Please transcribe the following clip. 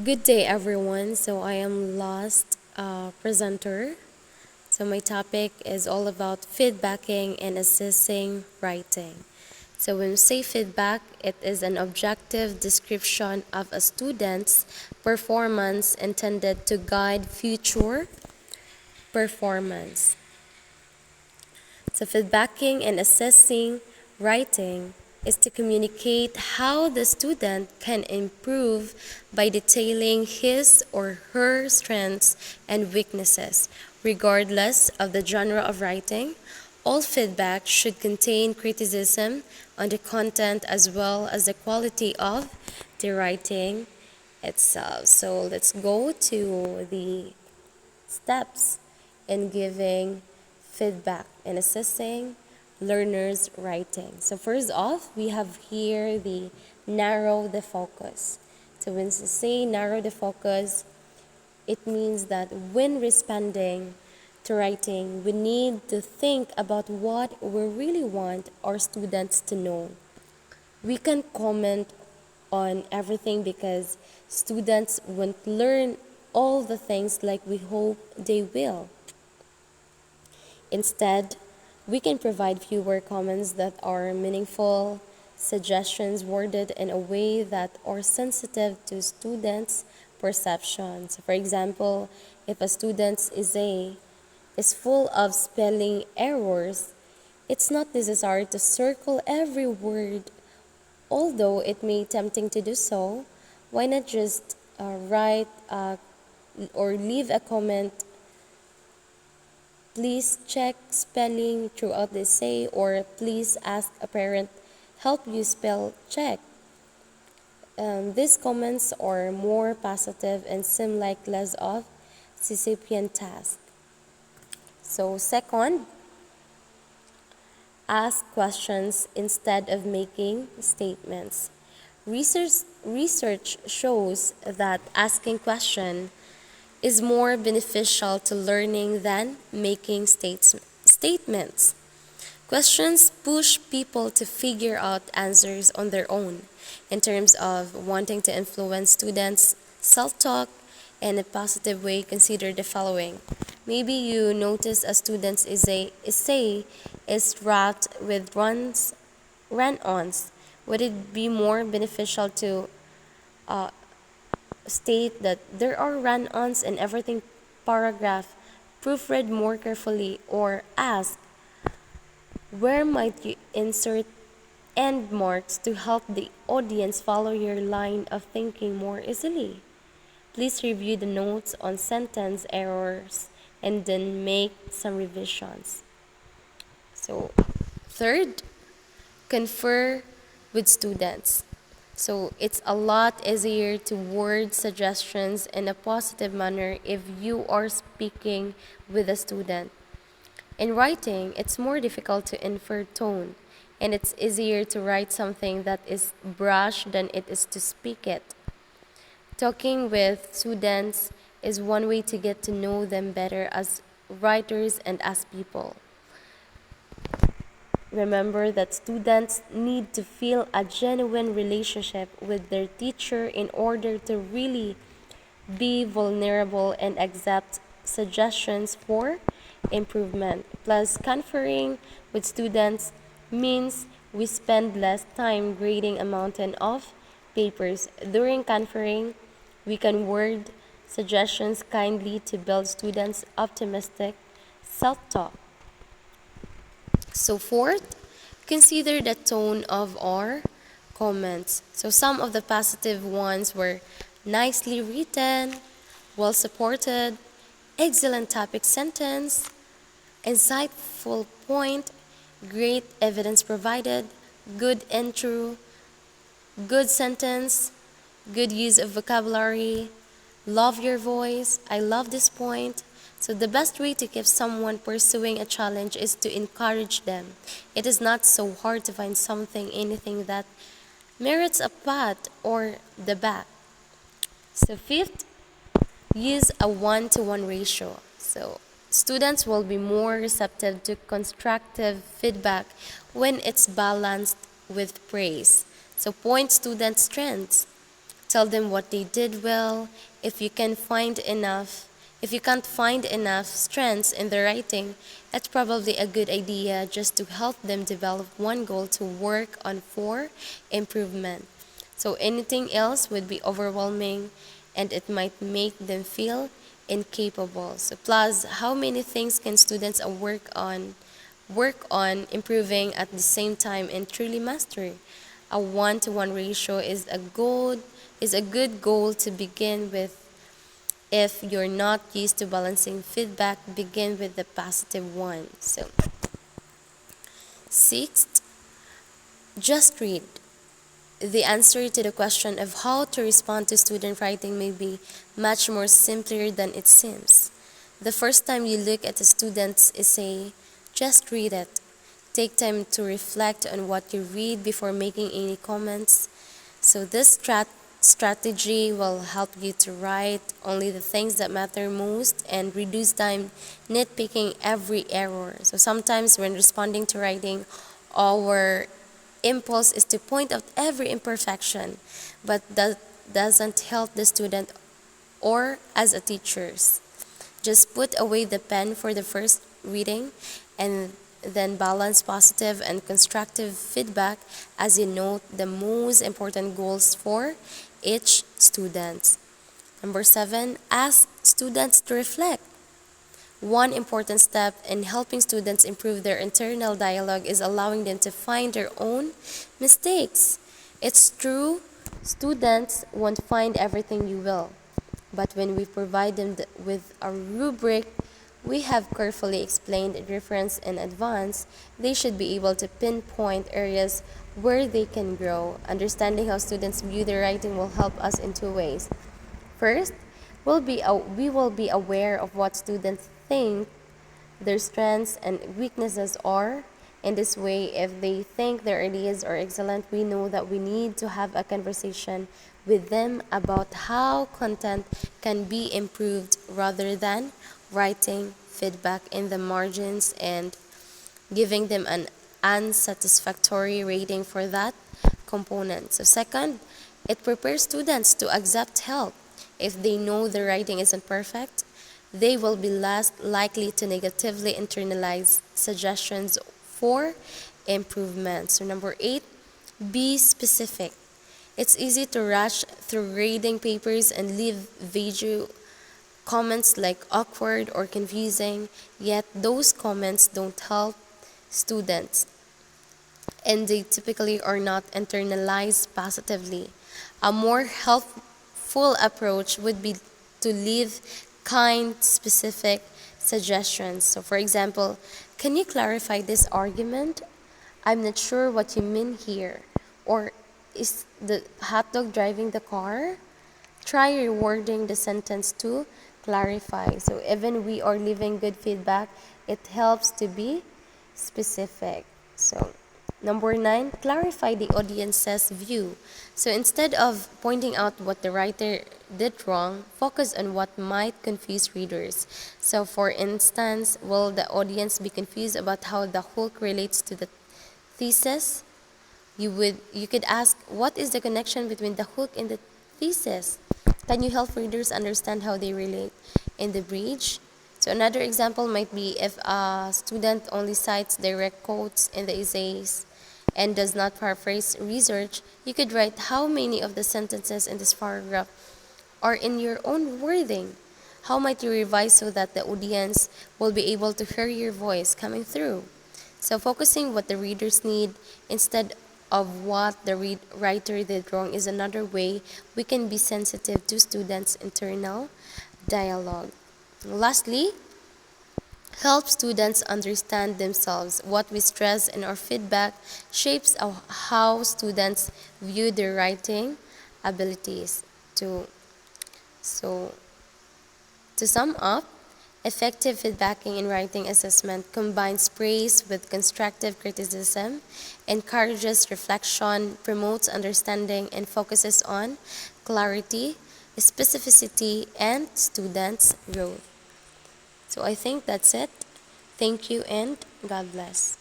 Good day, everyone. I am Lost presenter. My topic is all about feedbacking and assessing writing. When we say feedback, it is an objective description of a student's performance intended to guide future performance. Feedbacking and assessing writing is to communicate how the student can improve by detailing his or her strengths and weaknesses, regardless of the genre of writing. All feedback should contain criticism on the content as well as the quality of the writing itself. Let's go to the steps in giving feedback and assessing learners' writing. First off, we have here the narrow the focus. When we say narrow the focus, it means that when responding to writing, we need to think about what we really want our students to know. We can comment on everything because students won't learn all the things like we hope they will. Instead, we can provide fewer comments that are meaningful, suggestions worded in a way that are sensitive to students' perceptions. For example, if a student's essay is full of spelling errors, it's not necessary to circle every word, although it may be tempting to do so. Why not just write or leave a comment? Please check spelling throughout the essay, or please ask a parent help you spell check. These comments are more positive and seem like less of Sisyphean task. Second, ask questions instead of making statements. Research shows that asking questions is more beneficial to learning than making statements. Questions push people to figure out answers on their own in terms of wanting to influence students' self-talk in a positive way. Consider the following. Maybe you notice a student's essay is wrapped with run-ons. Would it be more beneficial to state that there are run-ons in everything paragraph, proofread more carefully, or ask where might you insert end marks to help the audience follow your line of thinking more easily? Please review the notes on sentence errors and then make some revisions. Third, confer with students. It's a lot easier to word suggestions in a positive manner if you are speaking with a student. In writing, it's more difficult to infer tone, and it's easier to write something that is brash than it is to speak it. Talking with students is one way to get to know them better as writers and as people. Remember that students need to feel a genuine relationship with their teacher in order to really be vulnerable and accept suggestions for improvement. Plus, conferring with students means we spend less time grading a mountain of papers. During conferring, we can word suggestions kindly to build students' optimistic self-talk. Fourth, consider the tone of our comments. Some of the positive ones were nicely written, well supported, excellent topic sentence, insightful point, great evidence provided, good intro, good sentence, good use of vocabulary, love your voice, I love this point. The best way to keep someone pursuing a challenge is to encourage them. It is not so hard to find anything that merits a pat or the back. Fifth, use a 1-to-1 ratio. Students will be more receptive to constructive feedback when it's balanced with praise. Point students' strengths Tell them what they did well. If you can find enough, if you can't find enough strengths in the writing, it's probably a good idea just to help them develop one goal to work on for improvement. So anything else would be overwhelming and it might make them feel incapable. So plus, how many things can students work on improving at the same time and truly master? A 1-to-1 ratio is a good goal to begin with. If you're not used to balancing feedback, begin with the positive one. So, sixth, just read. The answer to the question of how to respond to student writing may be much more simpler than it seems. The first time you look at a student's essay, just read it. Take time to reflect on what you read before making any comments. So this strategy will help you to write only the things that matter most and reduce time nitpicking every error. So sometimes when responding to writing, our impulse is to point out every imperfection, but that doesn't help the student or as a teachers. Just put away the pen for the first reading and then balance positive and constructive feedback as you note the most important goals for each student. Number 7, ask students to reflect. One important step in helping students improve their internal dialogue is allowing them to find their own mistakes. It's true, students won't find everything you will, but when we provide them with a rubric we have carefully explained in reference in advance, they should be able to pinpoint areas where they can grow. Understanding how students view their writing will help us in two ways. First, we will be aware of what students think their strengths and weaknesses are. In this way, if they think their ideas are excellent, we know that we need to have a conversation with them about how content can be improved rather than writing feedback in the margins and giving them an unsatisfactory rating for that component. So second, it prepares students to accept help. If they know the writing isn't perfect, they will be less likely to negatively internalize suggestions for improvement. So number 8, be specific. It's easy to rush through grading papers and leave vague comments like awkward or confusing, yet those comments don't help students and they typically are not internalized positively. A more helpful approach would be to leave kind, specific suggestions. So, for example, can you clarify this argument? I'm not sure what you mean here. Or, is the hot dog driving the car? Try rewording the sentence to clarify. So, even we are leaving good feedback, it helps to be specific. So, number 9, clarify the audience's view. So instead of pointing out what the writer did wrong, focus on what might confuse readers. So for instance, will the audience be confused about how the hook relates to the thesis? You could ask, what is the connection between the hook and the thesis? Can you help readers understand how they relate in the bridge? So another example might be if a student only cites direct quotes in the essays and does not paraphrase research, you could write how many of the sentences in this paragraph are in your own wording. How might you revise so that the audience will be able to hear your voice coming through? So focusing what the readers need instead of what the writer did wrong is another way we can be sensitive to students' internal dialogue. Lastly, help students understand themselves. What we stress in our feedback shapes how students view their writing abilities. So, to sum up, effective feedbacking in writing assessment combines praise with constructive criticism, encourages reflection, promotes understanding, and focuses on clarity, specificity, and students' growth. So I think that's it. Thank you and God bless.